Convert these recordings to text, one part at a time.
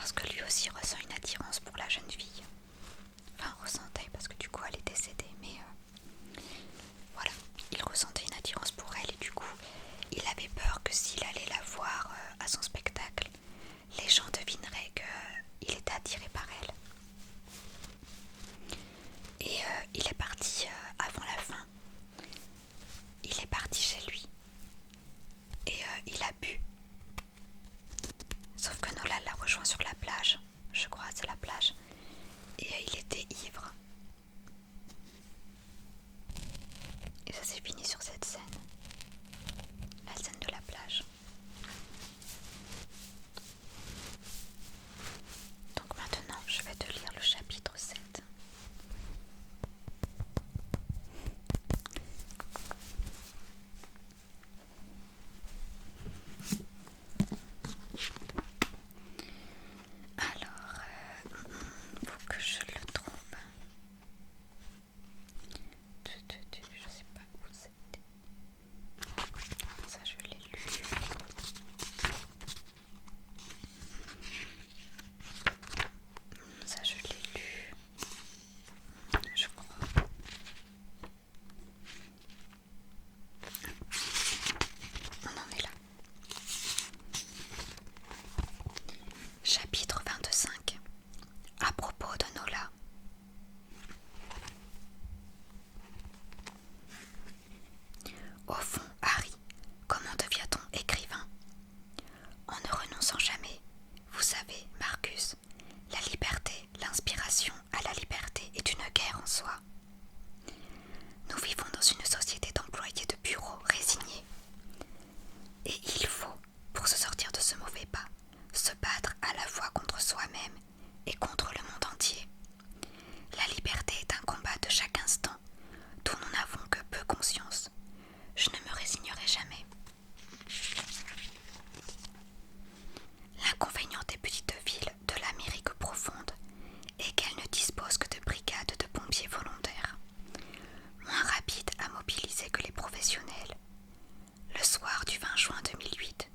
parce que lui aussi ressent une attirance pour la jeune fille. Enfin, ressentait, parce que du coup elle est décédée, mais voilà, il ressentait une attirance pour elle et du coup il avait peur que s'il allait la voir à son spectacle, les gens devineraient qu'il était attiré par elle. Et il est parti avant la fin. Il est parti chez lui et il a bu. Sauf que Nolan l'a rejoint sur la plage, je crois c'est la plage, et il était ivre. Et ça s'est fini sur cette scène, la scène de la plage. Donc maintenant je vais te lire le chapitre 7. Alors, faut que je le trouve. Je sais pas où c'était. Ça je l'ai lu. Ça je l'ai lu. Je crois. On en est là. Chapitre 25. À propos de Nola. Au fond, Harry, comment devient-on écrivain? En ne renonçant jamais. Vous savez, Marcus, la liberté, l'inspiration à la liberté est une guerre en soi. Nous vivons dans une société d'employés de bureau résignés. Et il faut, pour se sortir de ce mauvais pas, se battre à la fois contre soi-même et contre le monde entier. La liberté est un combat de chaque instant, dont nous n'avons que peu conscience. Je ne me résignerai jamais. L'inconvénient des petites villes de l'Amérique profonde est qu'elles ne disposent que de brigades de pompiers volontaires, moins rapides à mobiliser que les professionnels. Le soir du 20 juin 2008,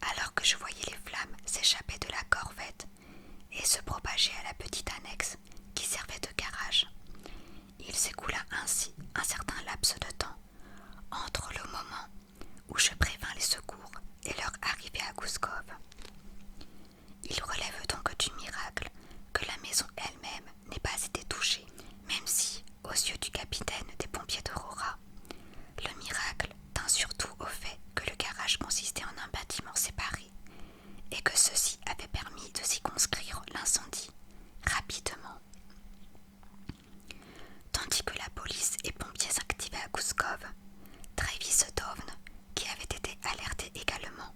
alors que je voyais les flammes s'échapper de la corvette et se propager à la petite annexe qui servait de garage, il s'écoula ainsi un certain laps de temps entre le moment où je prévins les secours et leur arrivée à Gouskov. Il relève donc du miracle que la maison elle-même n'ait pas été touchée, même si, aux yeux du capitaine des pompiers d'Aurora, le miracle tint surtout au fait que le garage consistait en un bâtiment séparé et que ceci avait permis de circonscrire l'incendie rapidement. Tandis que la police et pompiers activés à Gouskov, Travis Dovne, qui avait été alerté également,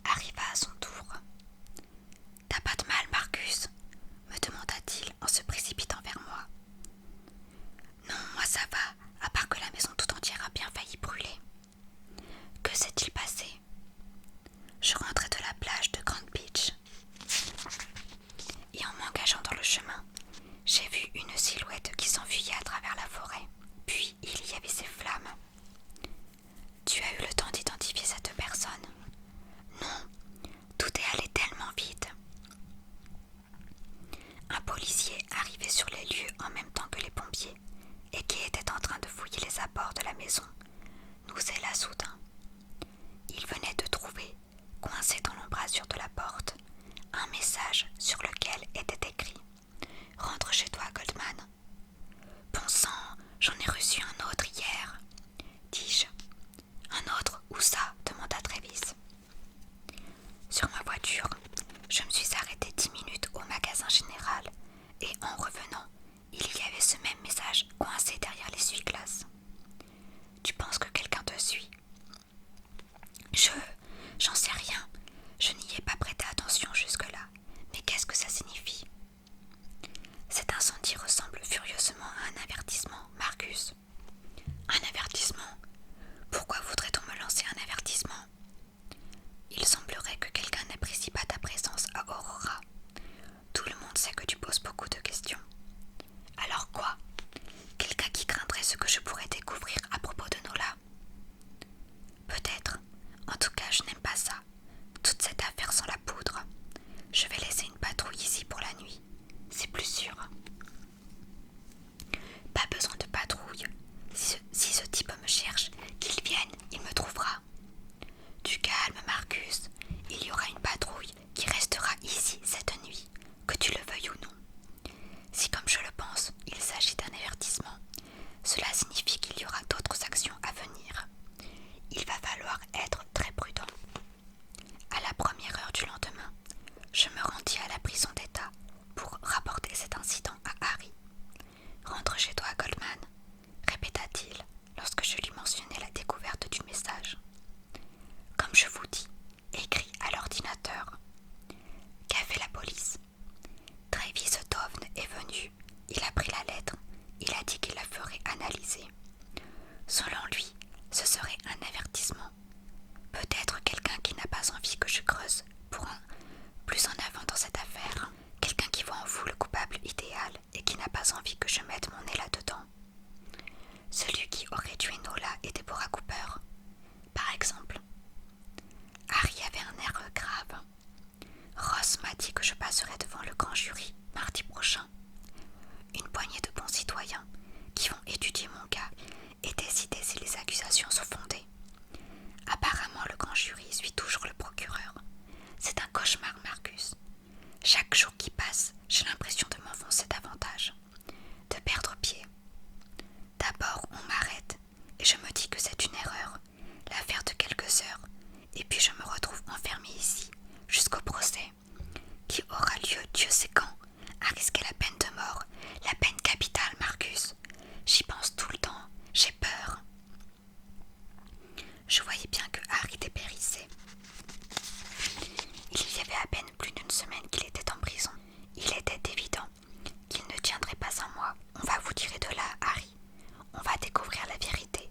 arriva à son tour. « T'as pas de mal, Marcus ?» me demanda-t-il en se précipitant vers moi. « Non, moi ça va, à part que la maison tout entière a bien failli brûler. » « Que s'est-il passé ?» Je rentrais de la plage de Grand Beach et en m'engageant dans le chemin, j'ai vu une silhouette qui s'enfuyait à travers la forêt. Puis il y avait ces flammes. Tu as eu le temps d'identifier cette personne? Non, tout est allé tellement vite. Un policier arrivait sur les lieux en même temps que les pompiers et qui était en train de fouiller les apports de la maison nous héla soudain. Il venait de trouver, coincé dans l'embrasure de la porte, un message sur lequel était écrit « Rentre chez toi, Goldman ». « Bon sang, j'en ai reçu un autre hier, dis-je. « Un autre, où ça ?» demanda Travis. Sur ma voiture, je me suis arrêté 10 minutes au magasin général et en revenant, il y avait ce même message coincé derrière l'essuie-glace. Tu penses que quelqu'un te suit? J'en sais rien. Je n'y ai pas prêté attention. grand jury mardi prochain. Une poignée de bons citoyens qui vont étudier mon cas et décider si les accusations sont fondées. Apparemment, le grand jury suit toujours le procureur. C'est un cauchemar, Marcus. Chaque jour qui passe, j'ai l'impression de m'enfoncer davantage, de perdre pied. D'abord, on m'arrête et je me dis que c'est une erreur, l'affaire de quelques heures, et puis je me retrouve enfermée ici, jusqu'au procès, qui aura lieu Dieu sait quand, à risquer la peine de mort, la peine capitale, Marcus. J'y pense tout le temps, j'ai peur. Je voyais bien que Harry dépérissait. Il y avait à peine plus d'une semaine qu'il était en prison. Il était évident qu'il ne tiendrait pas sans moi. On va vous tirer de là, Harry. On va découvrir la vérité.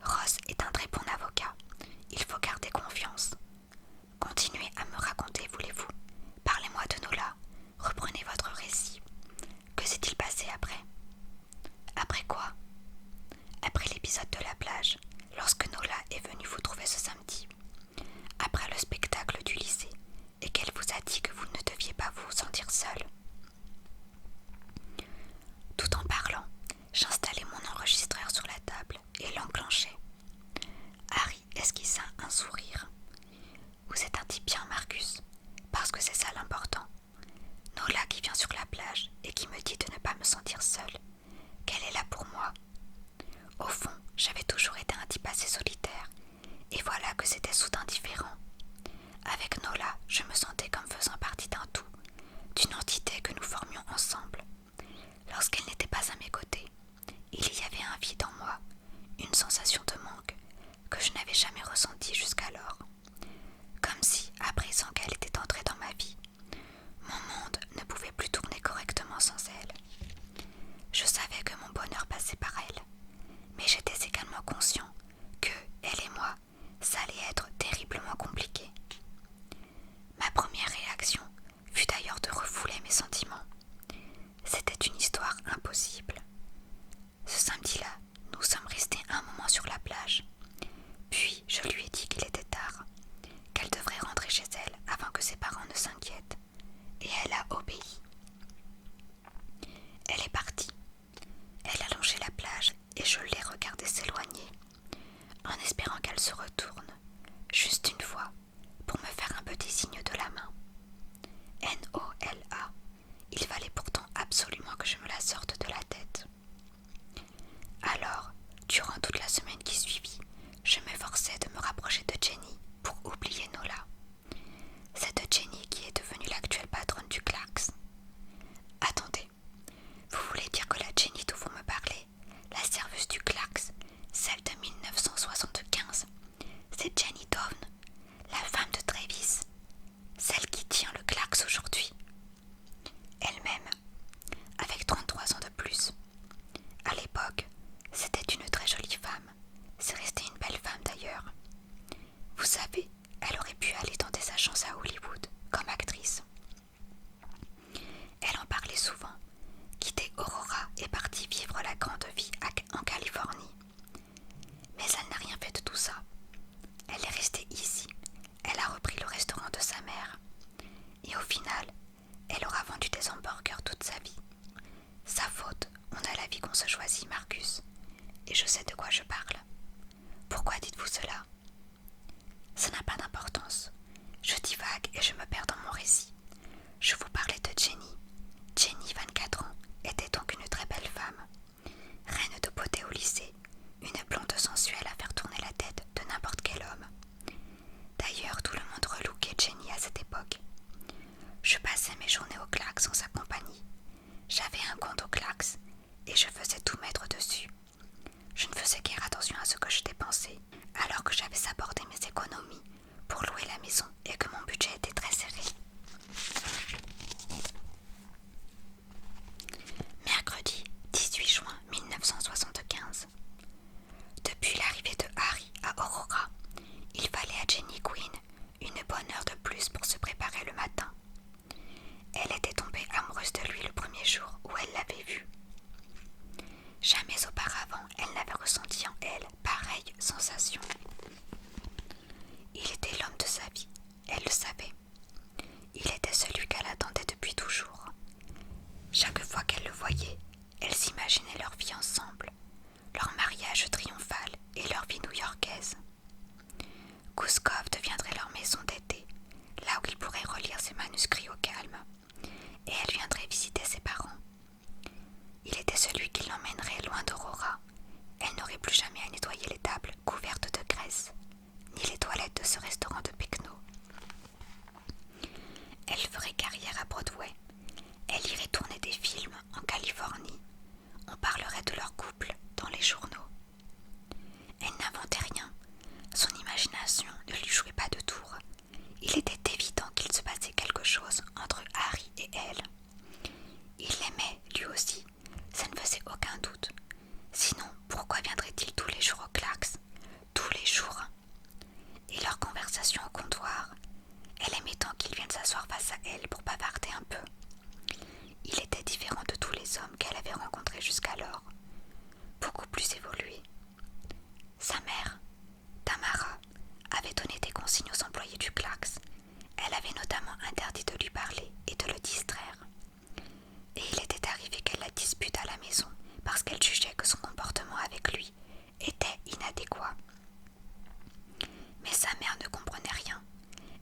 Ross est un très bon avocat. Il faut garder confiance. Continuez à me raconter, voulez-vous? Parlez-moi de Nola. Reprenez votre récit. Que s'est-il passé après? Après quoi? Après l'épisode de la plage, lorsque Nola est venue vous trouver ce samedi. Après le spectacle du lycée, et qu'elle vous a dit que vous ne deviez pas vous sentir seule. Tout en parlant, j'installai mon enregistreur sur la table et l'enclenchai. Harry esquissa un sourire. Vous êtes un type bien, Marcus, parce que c'est ça l'important. Nola qui vient sur la plage et qui me dit de ne pas me sentir seule, qu'elle est là pour moi. Au fond, j'avais toujours été un type assez solitaire, et voilà que c'était soudain différent. Avec Nola, je me sentais comme faisant partie d'un tout, d'une entité que nous formions ensemble. Lorsqu'elle n'était pas à mes côtés, il y avait un vide en moi, une sensation de manque que je n'avais jamais ressentie jusqu'alors. Comme si, à présent qu'elle était entrée dans ma vie, mon monde ne pouvait plus tourner correctement sans elle. Je savais que mon bonheur passait par elle, mais j'étais également conscient que, elle et moi, ça allait être terriblement compliqué. Ma première réaction fut d'ailleurs de refouler mes sentiments. C'était une histoire impossible. Ce samedi-là, nous sommes restés un moment sur la plage. Puis je lui ai dit qu'il était tard, qu'elle devrait rentrer chez elle avant que ses parents ne s'inquiètent. Et elle a obéi. Elle est partie. Elle a longé la plage et je l'ai regardée s'éloigner, en espérant qu'elle se retourne, juste une fois, pour me faire un petit signe de la main. N-O-L-A. Il fallait pourtant absolument que je me la sorte de la tête. Alors, durant toute la semaine qui suivit, je m'efforçais de me rapprocher de Jenny pour oublier Nola. Cette Jenny qui est devenue l'actuelle patronne du Clarks. Attendez, vous voulez dire que la Jenny dont vous me parlez, la serveuse du Clarks, celle de 1975, c'est Jenny Down, la femme de Travis, celle qui tient le Clarks aujourd'hui. Elle-même, avec 33 ans de plus. À l'époque, c'était une très jolie femme. C'est resté une belle femme d'ailleurs. Vous savez, elle aurait pu aller tenter sa chance à Hollywood, comme actrice. Elle en parlait souvent, quitter Aurora et partie vivre la grande vie en Californie. Mais elle n'a rien fait de tout ça. Elle est restée ici. Elle a repris le restaurant de sa mère. Et au final, elle aura vendu des hamburgers toute sa vie. Sa faute, on a la vie qu'on se choisit, Marcus. Et je sais de quoi je parle. Pourquoi dites-vous cela? Ça n'a pas d'importance. Je divague et je me perds dans mon récit. Je vous parlais de Jenny. Jenny, 24 ans, était donc une très belle femme. Reine de beauté au lycée, une blonde sensuelle à faire tourner la tête de n'importe quel homme. D'ailleurs, tout le monde relouquait Jenny à cette époque. Je passais mes journées au Clarks en sa compagnie. J'avais un compte au Clarks et je faisais tout mettre dessus. Je ne faisais guère attention à ce que je dépensais, alors que j'avais sabordé mes économies pour louer la maison et que mon budget était très serré. Mercredi 18 juin 1975. Depuis l'arrivée de Harry à Aurora, il fallait à Jenny Quinn une bonne heure de plus pour se préparer le matin. Elle était tombée amoureuse de lui le premier jour où elle l'avait vu. Jamais auparavant elle n'avait ressenti en elle pareille sensation. Il était l'homme de sa vie, elle le savait. Il était celui qu'elle attendait depuis toujours. Chaque fois qu'elle le voyait, elle s'imaginait leur vie ensemble, leur mariage triomphal et leur vie new-yorkaise. Gouskov deviendrait leur maison d'été, là où ils pourraient relire ses manuscrits au calme, et elle viendrait visiter ses parents. Il était celui qui l'emmènerait loin d'Aurora. Elle n'aurait plus jamais à nettoyer les tables couvertes de graisse, ni les toilettes de ce restaurant de Pecno. Elle ferait carrière à Broadway. Elle irait tourner des films en Californie. On parlerait de leur couple dans les journaux. Elle n'inventait rien. Son imagination ne lui jouait pas de tour. Il était évident qu'il se passait quelque chose entre Harry et elle. Il l'aimait, lui aussi, ça ne faisait aucun doute. Sinon, pourquoi viendrait-il tous les jours au Clarks? Tous les jours. Et leur conversation au comptoir, elle aimait tant qu'il vienne s'asseoir face à elle pour bavarder un peu. Il était différent de tous les hommes qu'elle avait rencontrés jusqu'alors, beaucoup plus évolué. Sa mère, Tamara, avait donné des consignes aux employés du Clarks. Elle avait notamment interdit de lui parler et de le distraire. Et il était arrivé qu'elle la dispute à la maison parce qu'elle jugeait que son comportement avec lui était inadéquat. Mais sa mère ne comprenait rien.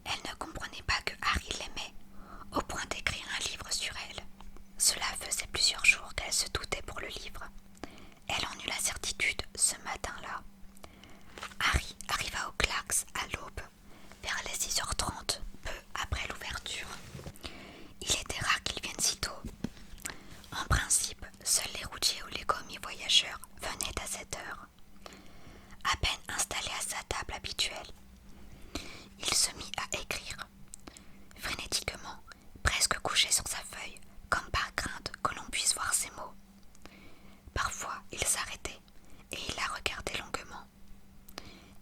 Elle ne comprenait pas que Harry l'aimait, au point d'écrire un livre sur elle. Cela faisait plusieurs jours qu'elle se doutait pour le livre. Elle en eut la certitude ce matin-là. Harry arriva au Clarks à l'aube, vers les 6h30, peu après l'ouverture. Il était rare qu'il vienne si tôt. En principe, seuls les routiers ou les commis voyageurs venaient à cette heure. À peine installé à sa table habituelle, il se mit à écrire, frénétiquement, presque couché sur sa feuille, comme par crainte que l'on puisse voir ses mots. Parfois, il s'arrêtait et il la regardait longuement.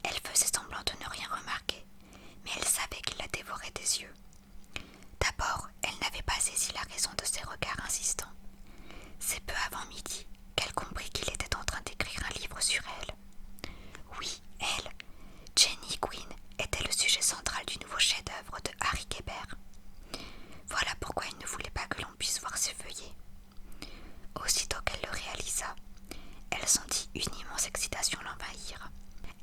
Elle faisait semblant de ne rien remarquer, mais elle savait qu'il la dévorait des yeux. D'abord, elle n'avait pas saisi la raison de ses regards insistants. C'est peu avant midi qu'elle comprit qu'il était en train d'écrire un livre sur elle. Oui, elle, Jenny Gwynne, était le sujet central du nouveau chef-d'œuvre de Harry Kéber. Voilà pourquoi il ne voulait pas que l'on puisse voir ses feuillets. Aussitôt qu'elle le réalisa, elle sentit une immense excitation l'envahir.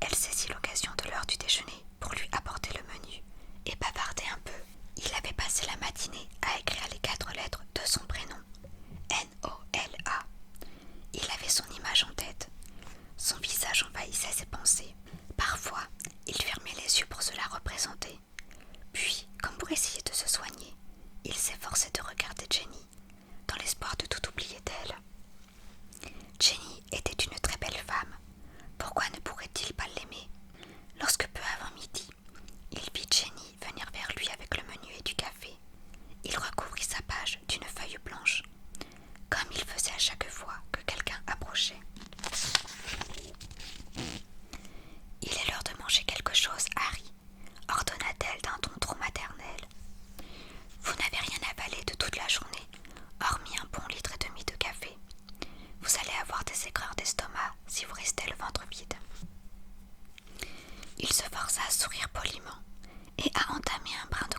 Elle saisit l'occasion de l'heure du déjeuner pour lui apporter le menu et bavarder un peu. Il avait passé la matinée à écrire les 4 lettres de son prénom, Nola. Il avait son image en tête. Son visage envahissait ses pensées. Parfois, il fermait les yeux pour se la représenter. Puis, comme pour essayer de se soigner, il s'efforçait de regarder Jenny, dans l'espoir de tout oublier d'elle. Jenny était une très belle femme. Pourquoi ne pourrait-il pas l'aimer? Lorsque peu avant midi, il vit Jenny venir vers lui avec le menu et du café, il recouvrit sa page d'une feuille blanche, comme il faisait à chaque fois que quelqu'un approchait. « Il est l'heure de manger quelque chose, Harry, » ordonna-t-elle d'un ton trop maternel. « Vous n'avez rien avalé de toute la journée, hormis un bon litre et demi de café. Vous allez avoir des aigreurs d'estomac si vous restez le ventre vide. » Il se força à sourire poliment et à entamer un brin de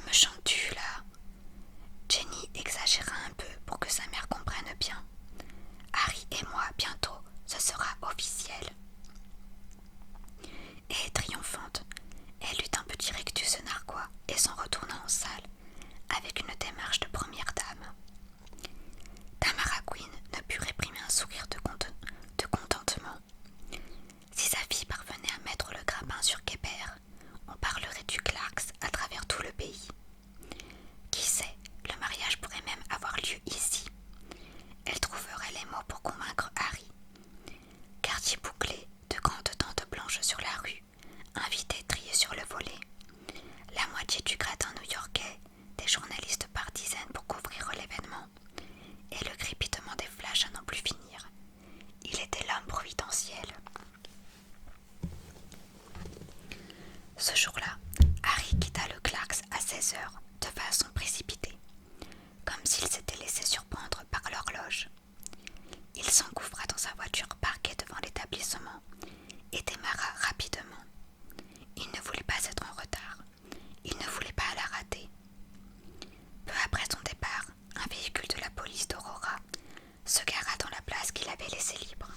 me chantes-tu là? Jenny exagéra un peu pour que sa mère comprenne bien. Harry et moi, bientôt, ce sera officiel. Et triomphante, elle eut un petit rictus narquois et s'en retourna en salle, avec une démarche de première dame. Tamara Quinn ne put réprimer un sourire de contentement. Si sa fille parvenait à mettre le grappin sur Kébert, on parlerait du Clarks à travers tout le pays. Qui sait, le mariage pourrait même avoir lieu ici. Elle trouverait les mots pour convaincre Harry. Quartier bouclé, de grandes tentes blanches sur la rue, invités triés sur le volet. La moitié du gratin new-yorkais, des journalistes par dizaines pour couvrir l'événement, et le crépitement des flashs à n'en plus finir. Il était l'homme providentiel. Ce jour-là, Harry quitta le Clarks à 16h, de façon précipitée, comme s'il s'était laissé surprendre par l'horloge. Il s'engouffra dans sa voiture parquée devant l'établissement et démarra rapidement. Il ne voulait pas être en retard. Il ne voulait pas la rater. Peu après son départ, un véhicule de la police d'Aurora se gara dans la place qu'il avait laissée libre.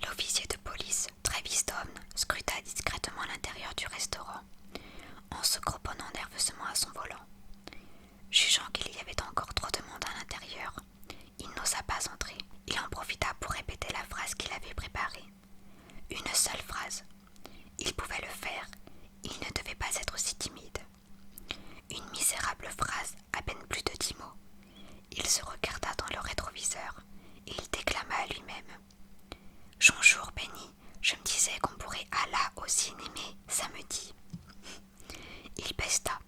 L'officier de police, Travis Stone, scruta discrètement l'intérieur du restaurant, en se cramponnant nerveusement à son volant. Jugeant qu'il y avait encore trop de monde à l'intérieur, il n'osa pas entrer. Il en profita pour répéter la phrase qu'il avait préparée. Une seule phrase. Il pouvait le faire. Il ne devait pas être si timide. Une misérable phrase, à peine plus de 10 mots. Il se regarda dans le rétroviseur et il déclama à lui-même. « Bonjour, Benny. Je me disais qu'on pourrait aller au cinéma samedi. » Il pesta.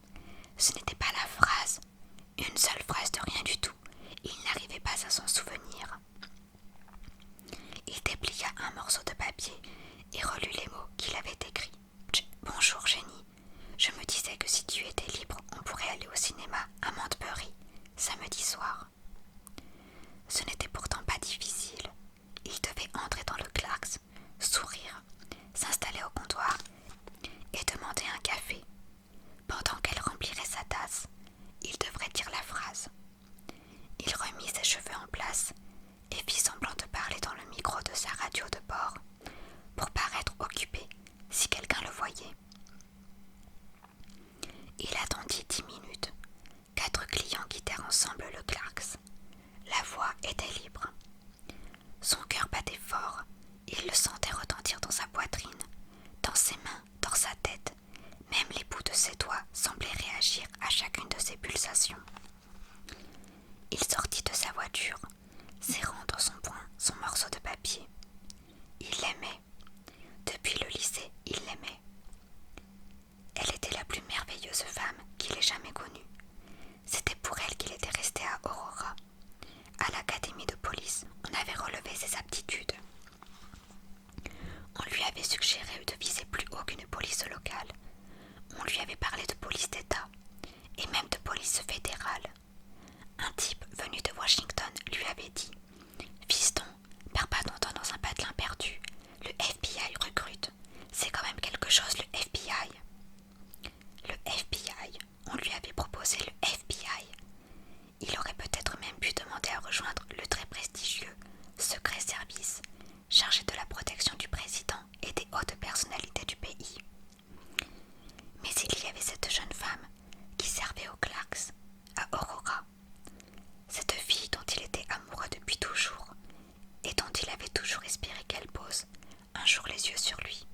Ce n'était pas la phrase. Une seule phrase de rien du tout. Il n'arrivait pas à s'en souvenir. Il déplia un morceau de papier et relut les mots qu'il avait écrits. « Bonjour, Jenny. Je me disais que si tu étais libre, on pourrait aller au cinéma à Montbury, samedi soir. » Ce n'était pourtant pas difficile. Il devait entrer dans le Clarks, sourire, s'installer au comptoir et demander un café. Pendant qu'elle remplirait sa tasse, il devrait dire la phrase. Il remit ses cheveux en place et fit semblant de parler dans le micro de sa radio de bord pour paraître occupé si quelqu'un le voyait. Il attendit 10 minutes. 4 clients quittèrent ensemble le Clarks. La voie était libre. Son cœur battait fort. Il le sentait retentir dans sa poitrine, dans ses mains, dans sa tête. Même les bouts de ses doigts semblaient réagir à chacune de ses pulsations. Il sortit de sa voiture, serrant dans son poing son morceau de papier. Il l'aimait. Depuis le lycée, il l'aimait. Elle était la plus merveilleuse femme qu'il ait jamais connue. C'était pour elle qu'il était resté à Aurora. À l'académie de police, on avait relevé ses aptitudes. On lui avait suggéré de viser plus haut qu'une police locale. On lui avait parlé de police d'État et même de police fédérale. Un type venu de Washington lui avait dit « Fiston, perds pas ton temps dans un patelin perdu. Le FBI recrute. C'est quand même quelque chose, le FBI. » Le FBI, on lui avait proposé le FBI. Il aurait peut-être même pu demander à rejoindre le très prestigieux Secret Service, chargé de la protection du président et des hautes personnalités du pays. Mais il y avait cette jeune femme qui servait au Clarks, à Aurora. Cette fille dont il était amoureux depuis toujours et dont il avait toujours espéré qu'elle pose un jour les yeux sur lui.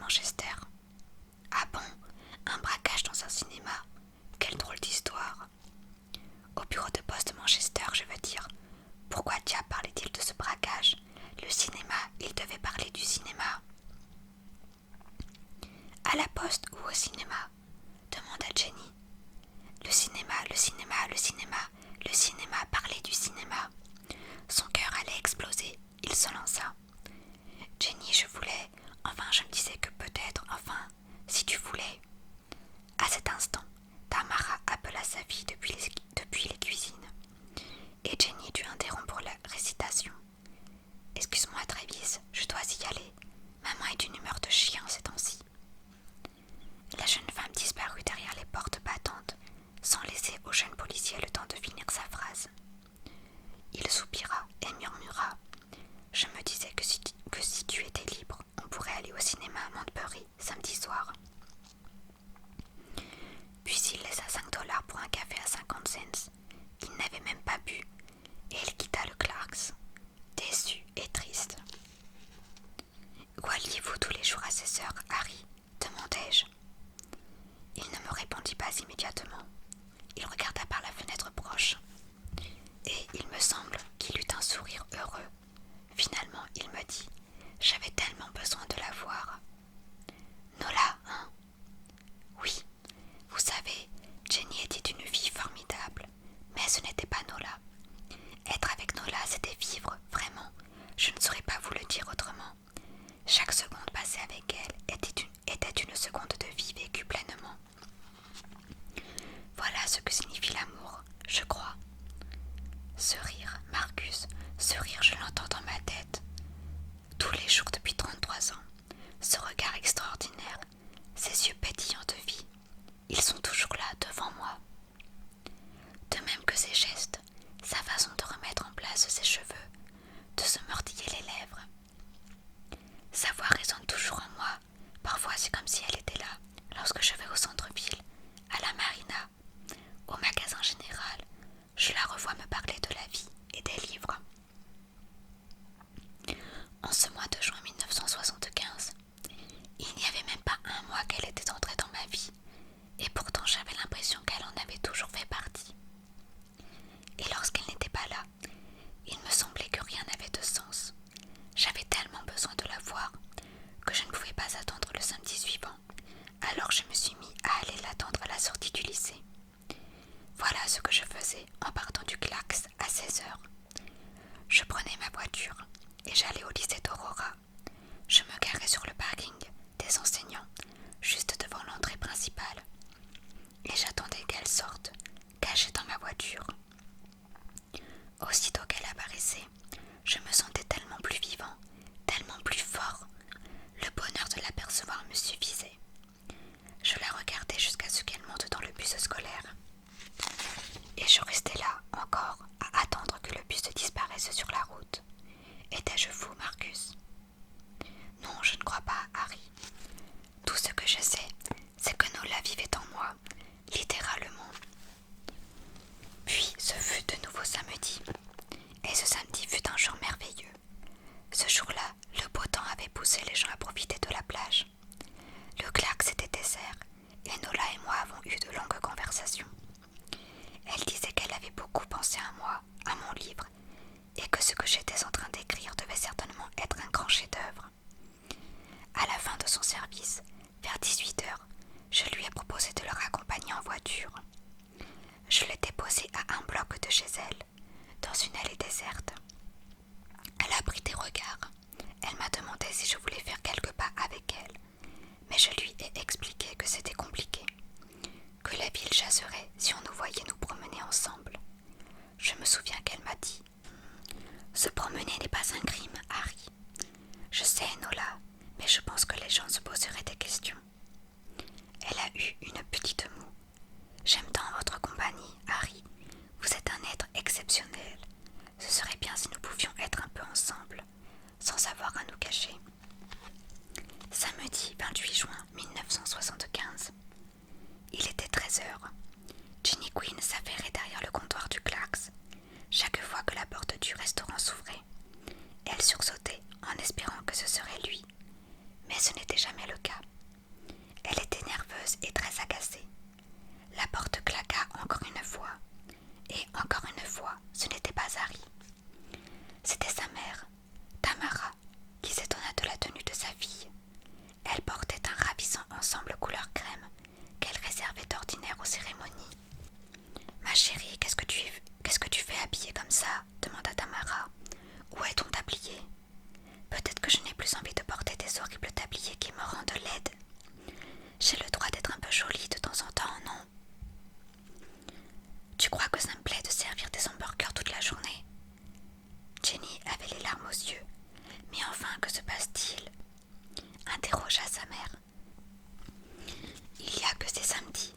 Manchester. Ah bon, un braquage dans un cinéma? Quelle drôle d'histoire. Au bureau de poste de Manchester, je veux dire. Pourquoi diable parlait-il de ce braquage? Le cinéma, il devait parler du cinéma. À la poste ou au cinéma? Demanda Jenny. Le cinéma, le cinéma, le cinéma, le cinéma, parlait du cinéma. Son cœur allait exploser, il se lança. Jenny, je voulais, je me disais que peut-être, si tu voulais. À cet instant, Tamara appela sa fille depuis les cuisines, et Jenny dut interrompre la récitation. Excuse-moi, Travis, je dois y aller. Maman est d'une humeur de chien ces temps-ci. La jeune femme disparut derrière les portes battantes, sans laisser au jeune policier le temps de finir sa phrase. Il soupira et murmura. Je me disais que si tu étais libre, on pourrait aller au cinéma à Montbury samedi soir. Puis il laissa $5 pour un café à 50 cents. Il n'avait même pas bu, et il quitta le Clarks, déçu et triste. Où alliez-vous tous les jours à 16 heures, Harry? Demandai-je. Il ne me répondit pas immédiatement. Il regarda par la fenêtre proche, et il me semble qu'il eut un sourire heureux. Finalement, il me dit « J'avais tellement besoin de la voir. » Nola, hein? Oui, vous savez, Jenny était une fille formidable, mais ce n'était pas Nola. Être avec Nola, c'était vivre, vraiment. Je ne saurais pas vous le dire autrement. Chaque seconde passée avec elle était une seconde de vie vécue pleinement. Voilà ce que signifie l'amour, je crois. Ce rire, Marcus, ce rire, je l'entends dans ma tête. Tous les jours depuis 33 ans, ce regard extraordinaire, ces yeux pétillants de vie, ils sont toujours là devant moi. De même que ses gestes, sa façon de remettre en place ses cheveux, de se mordiller les lèvres. Sa voix résonne toujours en moi. Parfois c'est comme si elle était là, lorsque je vais au centre-ville, à la marina, au magasin général. Je la revois me parler de la vie et des livres. En ce mois de juin 1975, il n'y avait même pas un mois qu'elle était entrée dans ma vie, et pourtant j'avais l'impression qu'elle en avait toujours fait partie. Et lorsqu'elle n'était pas là, il me semblait que rien n'avait de sens. J'avais tellement besoin de la voir que je ne pouvais pas attendre le samedi suivant. Alors je me suis mis à aller l'attendre à la sortie du lycée. Voilà ce que je faisais en partant du Clarks à 16 heures. Je prenais ma voiture et j'allais au lycée d'Aurora. Je me garais sur le parking des enseignants, juste devant l'entrée principale. Et j'attendais qu'elle sorte, cachée dans ma voiture. Aussitôt qu'elle apparaissait, je me sentais tellement plus vivant, tellement plus fort. Le bonheur de l'apercevoir me suffisait. Je la regardais jusqu'à ce qu'elle monte dans le bus scolaire. Et je restais là, encore, à attendre que le bus disparaisse sur la route. Étais-je fou, Marcus? Non, je ne crois pas, Harry. Tout ce que je sais, c'est que Nola vivait en moi, littéralement. Puis ce fut de nouveau samedi, et ce samedi fut un jour merveilleux. Ce jour-là, le beau temps avait poussé les gens à profiter de la plage. Le Clarks était désert, et Nola et moi avons eu de longues conversations. Elle disait qu'elle avait beaucoup pensé à moi, à mon livre, et que ce que j'étais en train d'écrire devait certainement être un grand chef-d'œuvre. À la fin de son service, vers 18 heures, je lui ai proposé de le raccompagner en voiture. Je l'ai déposée à un bloc de chez elle, dans une allée déserte. Elle a pris des regards. Elle m'a demandé si je voulais faire quelques pas avec elle, mais je lui ai expliqué que c'était compliqué, que la ville chasserait si on nous voyait nous promener ensemble. Je me souviens qu'elle m'a dit « Se promener n'est pas un crime, Harry. Je sais, Nola, mais je pense que les gens se poseraient des questions. » Elle a eu une petite moue. « J'aime tant votre compagnie, Harry. Vous êtes un être exceptionnel. Ce serait bien si nous pouvions être un peu ensemble, sans avoir à nous cacher. » Samedi 28 juin 1975. Il était 13 heures. Jenny Quinn s'affairait derrière le comptoir du Clarks. Chaque fois que la porte du restaurant s'ouvrait, elle sursautait en espérant que ce serait lui. Mais ce n'était jamais le cas. Elle était nerveuse et très agacée. La porte claqua encore une fois. Et encore une fois, ce n'était pas Harry. C'était sa mère, Tamara, qui s'étonna de la tenue de sa fille. Elle portait un ravissant ensemble couleur crème qu'elle réservait d'ordinaire aux cérémonies. « Ma chérie, qu'est-ce que tu fais habillée comme ça ?» demanda Tamara. « Où est ton tablier ? Peut-être que je n'ai plus envie de porter des horribles tabliers qui me rendent laide. J'ai le droit d'être un peu jolie de temps en temps, non ? Tu crois que ça me plaît de servir des hamburgers toute la journée ?» Jenny avait les larmes aux yeux. « Mais enfin, que se passe-t-il ?» interrogea sa mère. « Il n'y a que ces samedis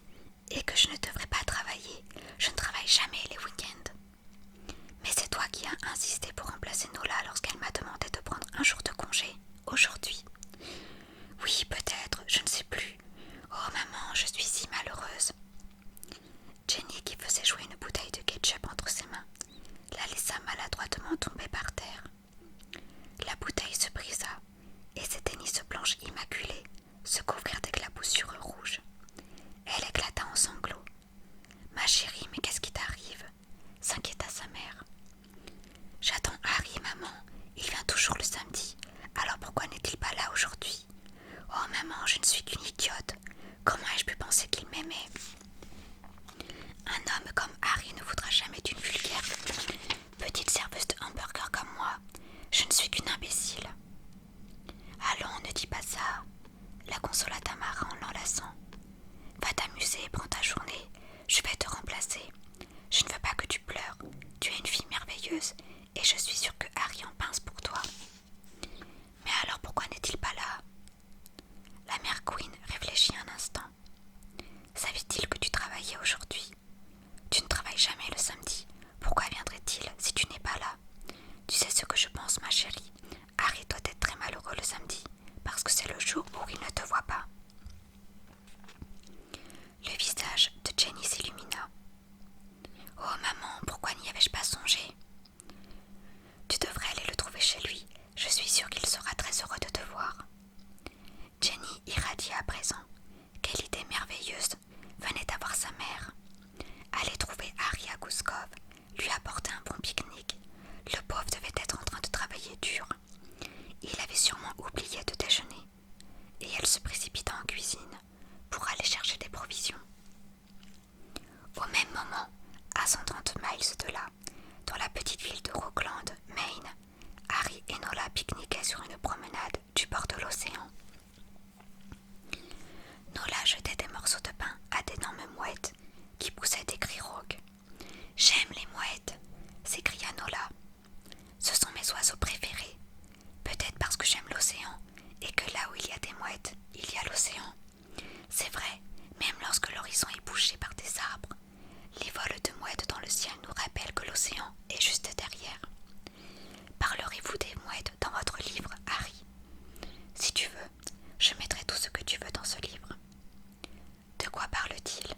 et que je ne devrais pas travailler. Je ne travaille jamais les week-ends. » « Mais c'est toi qui as insisté pour remplacer Nola lorsqu'elle m'a demandé de prendre un jour de congé, aujourd'hui. »« Oui, peut-être, je ne sais plus. Oh maman, je suis si malheureuse. » Jenny, qui faisait jouer une bouteille de ketchup entre ses mains, la laissa maladroitement tomber par terre. La bouteille se brisa et ses tennisses blanches immaculées se couvrirent d'éclaboussures rouges. Elle éclata en sanglots. « Ma chérie, mais qu'est-ce qui t'arrive ?» s'inquiéta sa mère. « J'attends Harry, maman. Il vient toujours le samedi. Alors pourquoi n'est-il pas là aujourd'hui ? Oh maman, je ne suis qu'une idiote. Comment ai-je pu penser qu'il m'aimait ? Un homme comme Harry ne voudra jamais d'une vulgaire petite serveuse de hamburger comme moi. Je ne suis qu'une imbécile. » « Allons, ne dis pas ça, » la consola Tamara en l'enlaçant. « Va t'amuser, prends ta journée. Je vais te remplacer. Je ne veux pas que tu pleures. Tu es une fille merveilleuse et je suis sûre que Harry en pince pour toi. » « Mais alors pourquoi n'est-il pas là ?» La mère Queen réfléchit un instant. « Savait-il que tu travaillais aujourd'hui ? Tu ne travailles jamais le samedi. Pourquoi viendrait-il si tu n'es pas là ? Tu sais ce que je pense, ma chérie. Harry doit être très malheureux le samedi, parce que c'est le jour où il ne te voit pas. » Le visage de Jenny s'illumina. « Oh maman, pourquoi n'y avais-je pas songé ? Tu devrais aller le trouver chez lui. Je suis sûre qu'il sera très heureux de te voir. » Jenny irradiait à présent. Quelle idée merveilleuse venait d'avoir sa mère. Aller trouver Harry à Gouskov, lui apporter un bon pique-nique. Le pauvre devait être en train de travailler dur. Il avait sûrement oublié de déjeuner. Et elle se précipita en cuisine pour aller chercher des provisions. Au même moment, à 130 miles de là, dans la petite ville de Rockland, Maine, Harry et Nola pique-niquaient sur une promenade du bord de l'océan. Nola jetait des morceaux de pain à d'énormes mouettes qui poussaient des cris rauques. « J'aime les mouettes !» s'écria Nola. « Ce sont mes oiseaux préférés. Peut-être parce que j'aime l'océan et que là où il y a des mouettes, il y a l'océan. C'est vrai, même lorsque l'horizon est bouché par des arbres, les vols de mouettes dans le ciel nous rappellent que l'océan est juste derrière. Parlerez-vous des mouettes dans votre livre, Harry ? Si tu veux, je mettrai tout ce que tu veux dans ce livre. » De quoi parle-t-il ?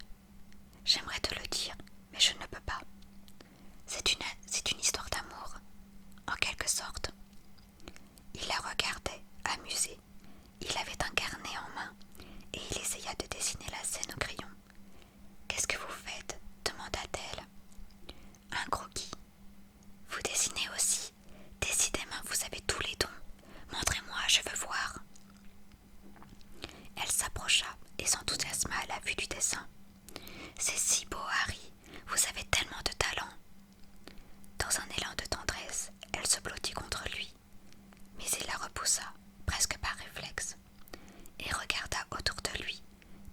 J'aimerais te le dire, mais je ne peux pas. C'est une histoire d'amour, en quelque sorte. Il la regardait, amusé. Il avait un carnet en main, et il essaya de dessiner la scène au crayon. « Qu'est-ce que vous faites ? » demanda-t-elle. « Un croquis. Vous dessinez aussi. Décidément, vous avez tous les dons. Montrez-moi, je veux voir. » Elle s'approcha et s'enthousiasma à la vue du dessin. « C'est si beau, Harry. Vous avez tellement de talent. » Dans un élan de tendresse, elle se blottit contre lui. Mais il la repoussa, presque par réflexe, et regarda autour de lui,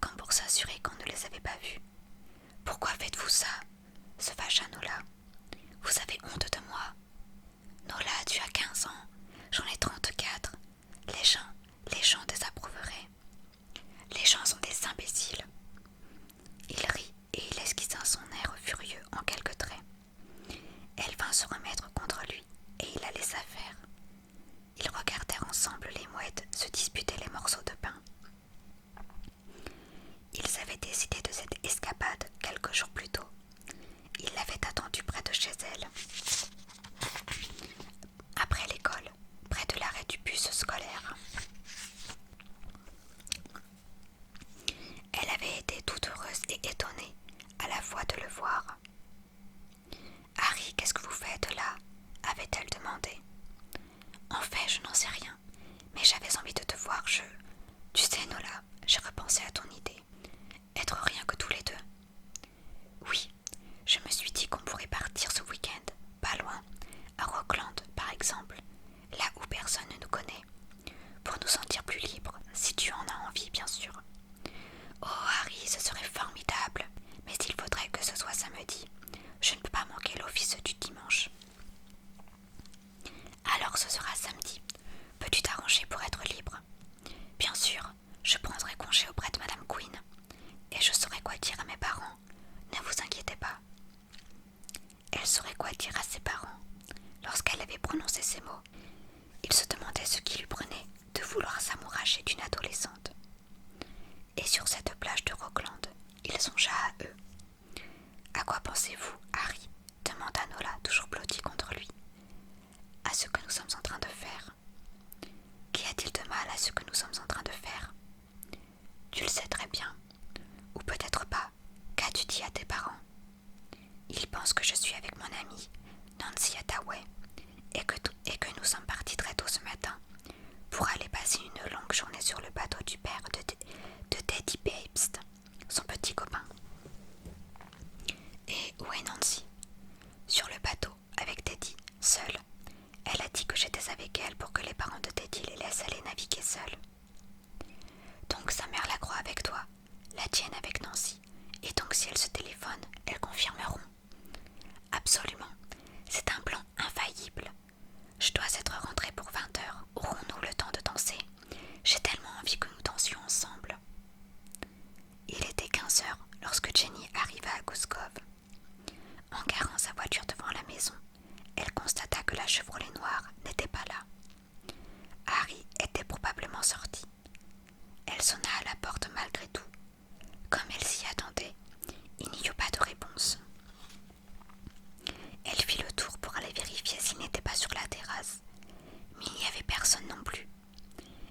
comme pour s'assurer qu'on ne les avait pas vus. « Pourquoi faites-vous ça ?» se fâcha Nola. « Vous avez honte de moi. »« Nola, tu as 15 ans, j'en ai 34. Les gens désapprouveraient. Les gens sont des imbéciles. » Il rit et il esquissa son air furieux en quelques traits. Elle vint se remettre contre lui et il la laissa faire. Ils regardèrent ensemble les mouettes se disputer les morceaux de pain. Ils avaient décidé de cette escapade quelques jours plus tôt. Ils l'avaient attendue près de chez elle. Après l'école, près de l'arrêt du bus scolaire. sais rien, mais j'avais envie de te voir, Tu sais, Nola, j'ai repensé à ton idée. Être rien que tous les deux. Oui, je me suis dit qu'on pourrait partir ce week-end, pas loin, à Rockland par exemple, là où personne ne nous connaît, pour nous sentir plus libres, si tu en as envie bien sûr. Oh Harry, ce serait formidable, mais il faudrait que ce soit samedi. Je ne peux pas manquer l'office du dimanche. Alors ce sera samedi. Peux-tu t'arranger pour être libre? Bien sûr, je prendrai congé auprès de Madame Queen, et je saurai quoi dire à mes parents. Ne vous inquiétez pas. Elle saurait quoi dire à ses parents. Lorsqu'elle avait prononcé ces mots, il se demandait ce qui lui prenait de vouloir s'amouracher d'une adolescente. Et sur cette plage de Rockland, il songea à eux. À quoi pensez-vous, Harry? Demanda Nola, toujours blottie contre lui. À ce que nous sommes en train de faire. Qu'y a-t-il de mal à ce que nous sommes en train de faire? Tu le sais très bien. Ou peut-être pas. Qu'as-tu dit à tes parents? Ils pensent que je suis avec mon amie, Nancy Hathaway, et que nous sommes partis très tôt ce matin pour aller passer une longue journée sur le bateau du père de Teddy Babes, son petit copain. Et où est Nancy? Sur le bateau, avec Teddy, seule. Elle a dit que j'étais avec elle pour que les parents de Teddy les laissent aller naviguer seuls. Donc sa mère la croit avec toi, la tienne avec Nancy, et donc si elles se téléphonent, elles confirmeront. Absolument, c'est un plan infaillible. Je dois être rentrée pour 20h. Aurons-nous le temps de danser? J'ai tellement envie que nous dansions ensemble. Il était 15h lorsque Jenny arriva à Goose Cove. En garant sa voiture devant la maison, elle constata que la Chevrolet noire n'était pas là. Harry était probablement sorti. Elle sonna à la porte malgré tout. Comme elle s'y attendait, il n'y eut pas de réponse. Elle fit le tour pour aller vérifier s'il n'était pas sur la terrasse, mais il n'y avait personne non plus.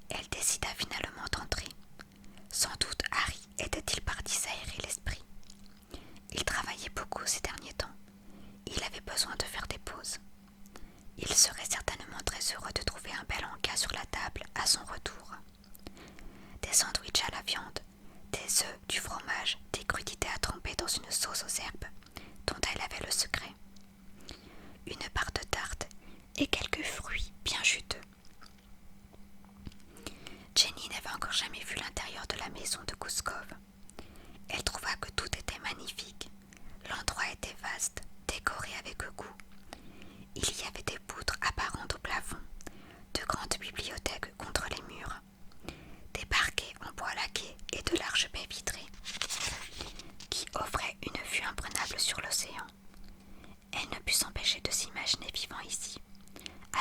Elle décida finalement d'entrer. Sans doute Harry était-il parti s'aérer l'esprit. Il travaillait beaucoup ces derniers temps. Il avait besoin de faire des pauses. Il serait certainement très heureux de trouver un bel encas sur la table à son retour. Des sandwichs à la viande, des œufs, du fromage, des crudités à tremper dans une sauce aux herbes, dont elle avait le secret. Une part de tarte et quelques fruits bien juteux. Jenny n'avait encore jamais vu l'intérieur de la maison de Goose Cove. Elle trouva que tout était magnifique. L'endroit était vaste, décoré avec goût. Il y avait des poutres apparentes au plafond, de grandes bibliothèques contre les murs, des parquets en bois laqué et de larges baies vitrées, qui offraient une vue imprenable sur l'océan. Elle ne put s'empêcher de s'imaginer vivant ici,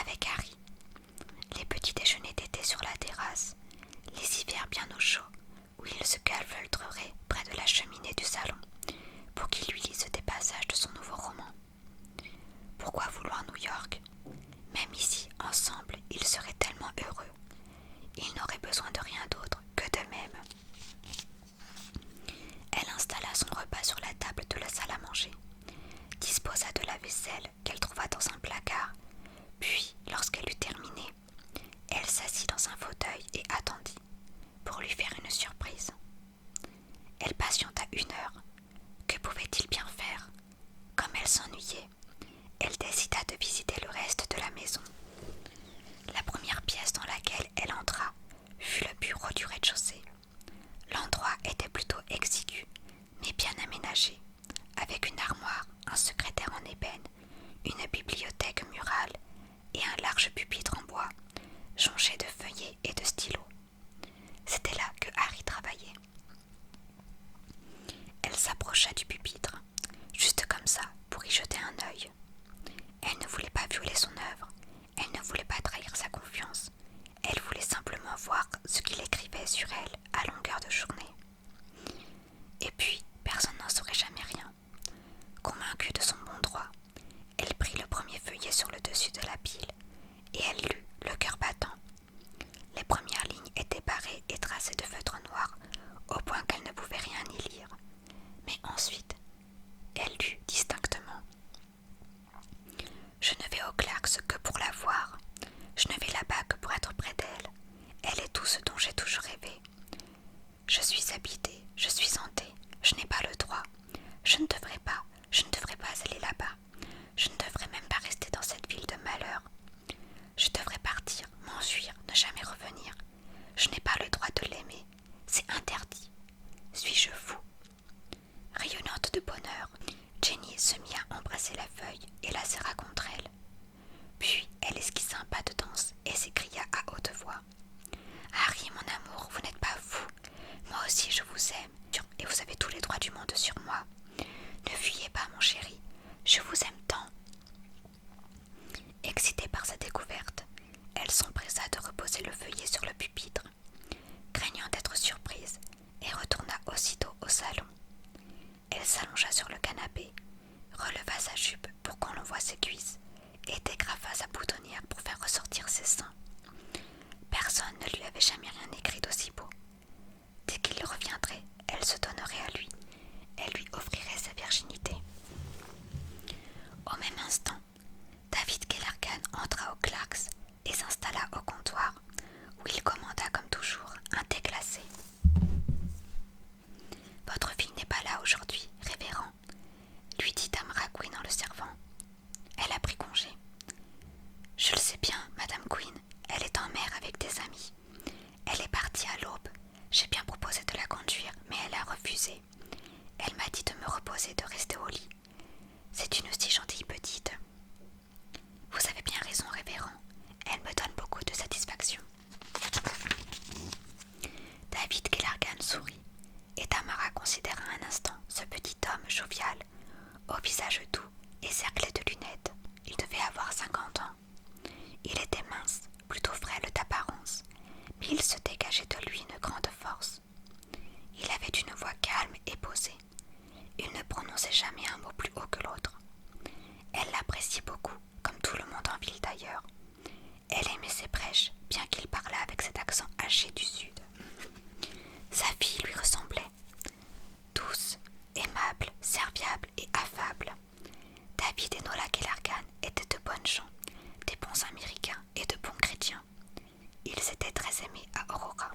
avec Harry. Les petits déjeuners d'été sur la terrasse, les hivers bien au chaud, où il se calfeutrerait près de la cheminée du salon, pour qu'il lui lise des passages de son nouveau roman. Pourquoi vouloir New York? Même ici, ensemble, ils seraient tellement heureux. Ils n'auraient besoin de rien d'autre que d'eux-mêmes. Elle installa son repas sur la table de la salle à manger, disposa de la vaisselle qu'elle trouva dans un placard, puis, lorsqu'elle eut terminé, elle s'assit dans un fauteuil et attendit, pour lui faire une surprise. Elle patienta 1 heure. Que pouvait-il bien faire? Comme elle s'ennuyait, elle décida de visiter le reste de la maison. La première pièce dans laquelle elle entra fut le bureau du rez-de-chaussée. L'endroit était plutôt exigu, mais bien aménagé, avec une armoire, un secrétaire en ébène, une bibliothèque murale et un large pupitre en bois, jonché de feuillets et de stylos. C'était là que Harry travaillait. Elle s'approcha du pupitre, juste comme ça, pour y jeter un œil. Elle ne voulait pas violer son œuvre, elle ne voulait pas trahir sa confiance, elle voulait simplement voir ce qu'il écrivait sur elle à longueur de journée. Et puis, personne n'en saurait jamais rien. Convaincue de son bon droit, elle prit le premier feuillet sur le dessus de la pile, et elle lut, le cœur battant. Les premières lignes étaient barrées et tracées de feutre noir, au point qu'elle ne pouvait rien y lire. Mais ensuite, elle lut distinctement. Je ne vais au Clarks que pour la voir. Je ne vais là-bas que pour être j'ai toujours rêvé. Je suis habitée, je suis hantée, je n'ai pas le droit. Je ne devrais pas aller là-bas. Je ne devrais même pas rester dans cette ville de malheur. Je devrais partir, m'enfuir, ne jamais revenir. Je n'ai pas le droit de l'aimer. C'est interdit. Suis-je fou? Rayonnante de bonheur, Jenny se mit à embrasser la feuille et la serra contre elle. Puis elle esquissa un pas de danse et s'écria à haute voix. Harry, mon amour, vous n'êtes pas fou. Moi aussi je vous aime, et vous avez tous les droits du monde sur moi. Ne fuyez pas, mon chéri, je vous aime tant. Excitée par sa découverte, elle s'empressa de reposer le feuillet sur le pupitre, craignant d'être surprise, et retourna aussitôt au salon. Elle s'allongea sur le canapé, releva sa jupe pour qu'on l'on voie ses cuisses, et dégrafa sa boutonnière pour faire ressortir ses seins. Personne ne lui avait jamais rien écrit d'aussi beau. Dès qu'il reviendrait, elle se donnerait à lui. Elle lui offrirait sa virginité. Au même instant, David Kellergan entra au Clarks et s'installa au comptoir, où il commanda comme toujours un thé glacé. « Votre fille n'est pas là aujourd'hui, révérend, » lui dit Tamara Quinn en le servant. Elle a pris congé. « Je le sais bien, Madame Quinn, elle est en mer avec des amis. Elle est partie à l'aube. J'ai bien proposé de la conduire, mais elle a refusé. Elle m'a dit de me reposer, de rester au lit. C'est une si gentille petite. » « Vous avez bien raison, révérend. Elle me donne beaucoup de satisfaction. » David Kellergan sourit, et Tamara considéra un instant ce petit homme jovial, au visage doux et cerclé de lunettes. Il devait avoir 50 ans. Il était mince, plutôt frêle d'apparence, mais il se dégageait de lui une grande force. Il avait une voix calme et posée. Il ne prononçait jamais un mot plus haut que l'autre. Elle l'appréciait beaucoup, comme tout le monde en ville d'ailleurs. Elle aimait ses prêches, bien qu'il parlât avec cet accent haché du sud. Sa fille lui ressemblait. Douce, aimable, serviable et affable. David et Nola Kellergan étaient de bonnes gens, des bons Américains et de bons chrétiens. Ils étaient très aimés à Aurora.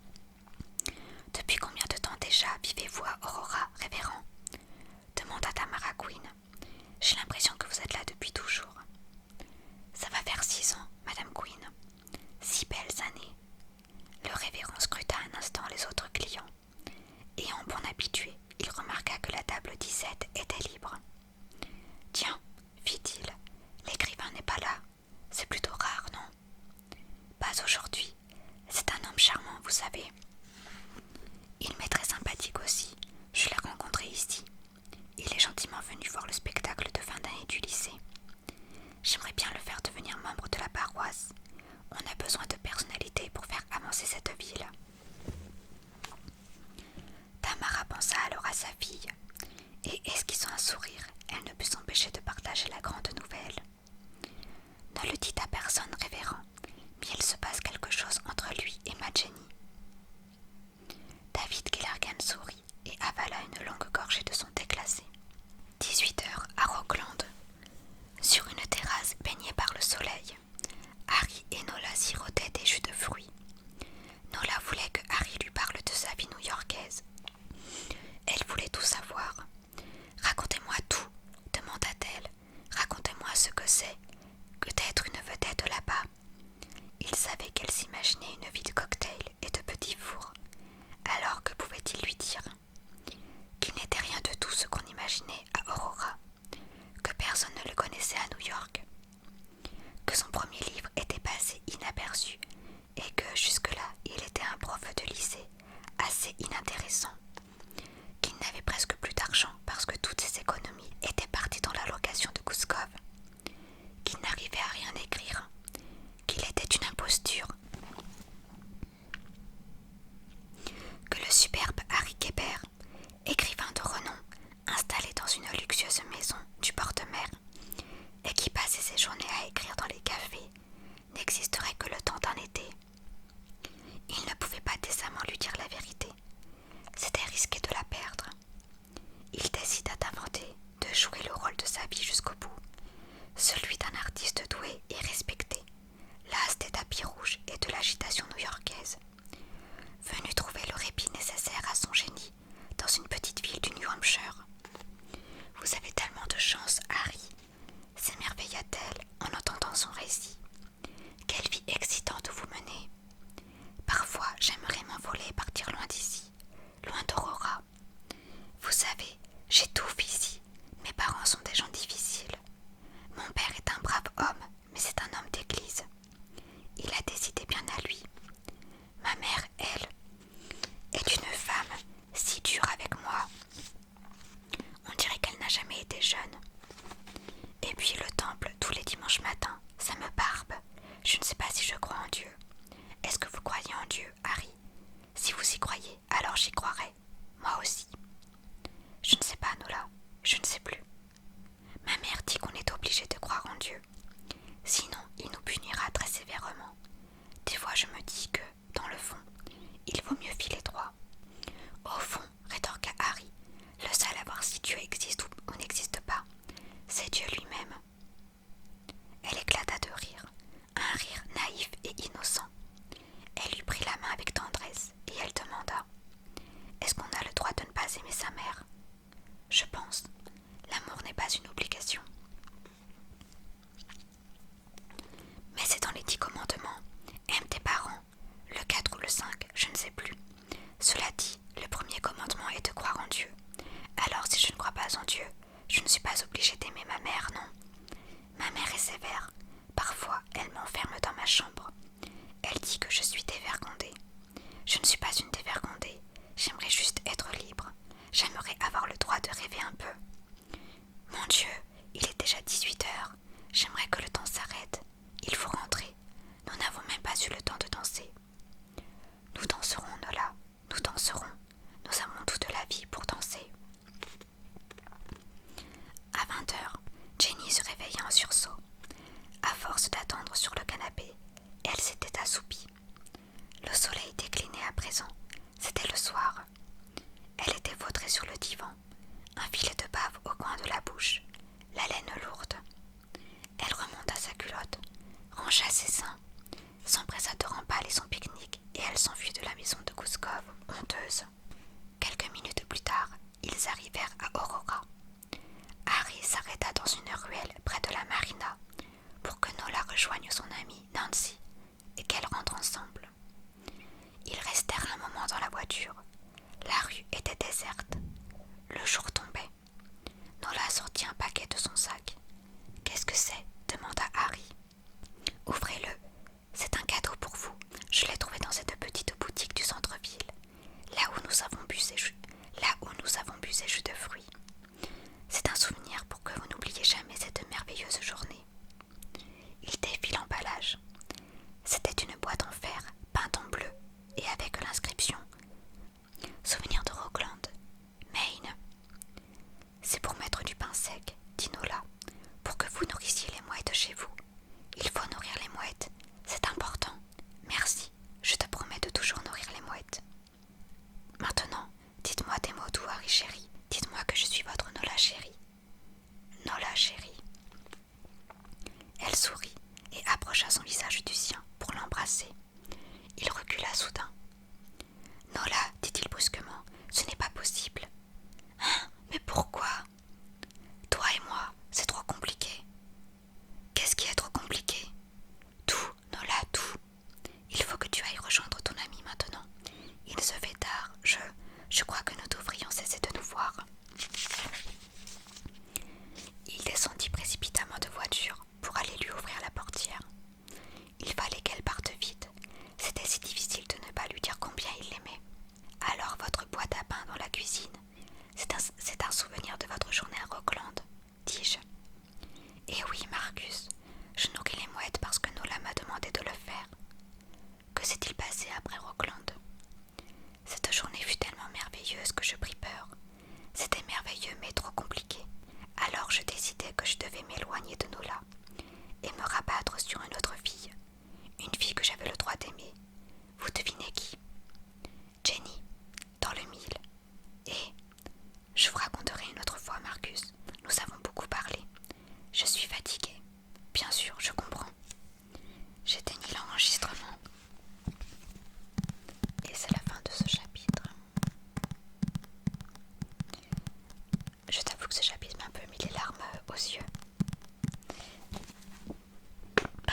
« Depuis combien de temps déjà vivez-vous à Aurora, révérend ?» demanda Tamara Quinn. « J'ai l'impression que vous êtes là depuis toujours. »« Ça va faire 6 ans, Madame Quinn. 6 belles années. » Le révérend scruta un instant les autres clients, et en bon habitué, il remarqua que la table 17 était libre. « Tiens, fit-il, l'écrivain n'est pas là. C'est plutôt rare, non ? » ?»« Pas aujourd'hui. C'est un homme charmant, vous savez. » »« Il m'est très sympathique aussi. Je l'ai rencontré ici. Il est gentiment venu voir le spectacle de fin d'année du lycée. J'aimerais bien le faire devenir membre de la paroisse. On a besoin de personnalité pour faire avancer cette ville. » Tamara pensa alors à sa fille, et esquissant un sourire, elle ne put s'empêcher de partager la grande nouvelle. « Ne le dites à personne, révérend, mais il se passe quelque chose entre lui et ma Jenny. » David Kellergan sourit et avala une longue gorgée de son thé glacé. 18 heures à Rockland. Sur une terrasse baignée par le soleil, Harry et Nola sirotaient des jus de fruits. Nola voulait que Harry lui parle de sa vie new-yorkaise. Elle voulait tout savoir. « Racontez-moi tout, » demanda-t-elle. « Racontez-moi ce que c'est que d'être une vedette là-bas. » Il savait qu'elle s'imaginait une vie de cocktail et de petits fours. Alors que pouvait-il lui dire? Qu'il n'était rien de tout ce qu'on imaginait à Aurora, que personne ne le connaissait à New York, que son premier livre était passé inaperçu et que jusque-là il était un prof de lycée assez inintéressant, qu'il n'avait presque plus d'argent parce que toutes ses économies étaient parties dans la location de Gouskov, qu'il n'arrivait à rien écrire, qu'il était une imposture, que le superbe Harry Kéber, écrivain de renom, installé dans une luxueuse maison du bord de mer, et qui passait ses journées à écrire dans les cafés, n'existerait que le temps d'un été. Il ne pouvait pas décemment lui dire la vérité. C'était risqué de la perdre. Il décida d'inventer, de jouer le rôle de sa vie jusqu'au bout, celui d'un artiste doué et respecté, las des tapis rouges et de l'agitation new-yorkaise. entendant son récit. Quelle vie excitante vous menez. Parfois, j'aimerais m'envoler et partir loin d'ici, loin d'Aurora. Vous savez, j'étouffe ici. Mes parents sont des gens difficiles. Mon père est un brave homme, mais c'est un homme d'église. Il a des idées bien à lui. Ma mère, elle, est une femme si dure avec moi. On dirait qu'elle n'a jamais été jeune. Et puis le temple, tous les dimanches matins, ça me barbe. Je ne sais pas si je crois en Dieu. Est-ce que vous croyez en Dieu, Harry? Si vous y croyez, alors j'y croirai. Moi aussi. Je ne sais pas, Nola. Je ne sais plus. Ma mère dit qu'on est obligé de croire en Dieu. Sinon, il nous punira très sévèrement. Des fois, je me dis que, dans le fond, il vaut mieux filer droit. Au fond, rétorqua Harry, le seul à voir si Dieu existe ou n'existe pas, c'est Dieu lui-même. Elle éclata de rire, un rire naïf et innocent. Elle lui prit la main avec tendresse et elle demanda « Est-ce qu'on a le droit de ne pas aimer sa mère ?» Je pense. L'amour n'est pas une obligation. Mais c'est dans les 10 commandements. Aime tes parents. Le 4 ou le 5, je ne sais plus. Cela dit, le premier commandement est de croire en Dieu. Alors si je ne crois pas en Dieu, je ne suis pas obligée d'aimer ma mère, non. Ma mère est sévère. Parfois, elle m'enferme dans ma chambre. Elle dit que je suis dévergondée. Je ne suis pas une dévergondée. J'aimerais juste être libre. J'aimerais avoir le droit de rêver un peu. Mon Dieu, il est déjà 18 heures. J'aimerais que le temps s'arrête. Il faut rentrer. Nous n'avons même pas eu le temps de danser. Nous danserons, Nola. Nous danserons. Nous avons toute la vie pour danser. À 20 heures, Jenny se réveilla en sursaut. À force d'attendre sur le canapé, elle s'était assoupie. Le soleil déclinait à présent. C'était le soir. Elle était vautrée sur le divan, un filet de bave au coin de la bouche, la laine lourde. Elle remonta sa culotte, rangea ses seins, s'empressa de remballer son pique-nique et elle s'enfuit de la maison de Gouskov, honteuse. Quelques minutes plus tard, ils arrivèrent à Aurora. Harry s'arrêta dans une ruelle près de la marina pour que Nola rejoigne son amie Nancy et qu'elles rentrent ensemble. Ils restèrent un moment dans la voiture. La rue était déserte. Le jour tombait. Nola sortit un paquet de son sac. « Qu'est-ce que c'est » demanda Harry. « Ouvrez-le,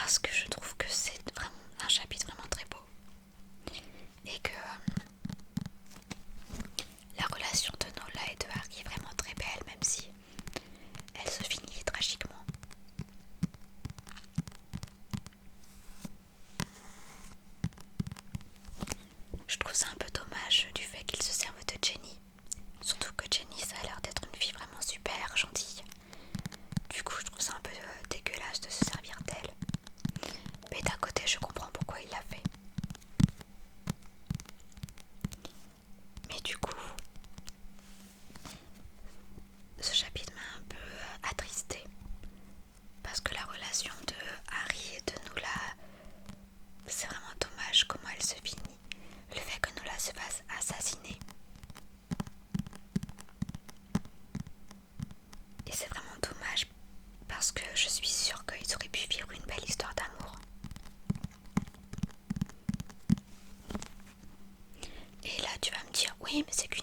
parce que je trouve que c'est vraiment un chapitre vraiment très beau et que la relation de Nola et de Harry est vraiment très belle, même si elle se finit tragiquement. Je trouve ça un peu dommage du fait qu'ils se servent de Jenny, surtout que Jenny ça a l'air d'être une fille vraiment super gentille. Du coup je trouve ça un peu dégueulasse de se servir d'elle, mais d'un côté je comprends pourquoi il l'a fait. Mais du coup ce chapitre m'a un peu attristée parce que la relation de Harry et de Nola, c'est vraiment dommage comment elle se finit. Le fait que Nola se fasse assassiner, et c'est vraiment dommage parce que je suis sûre qu'ils auraient pu vivre une belle histoire d'amour. Et là tu vas me dire oui mais c'est qu'une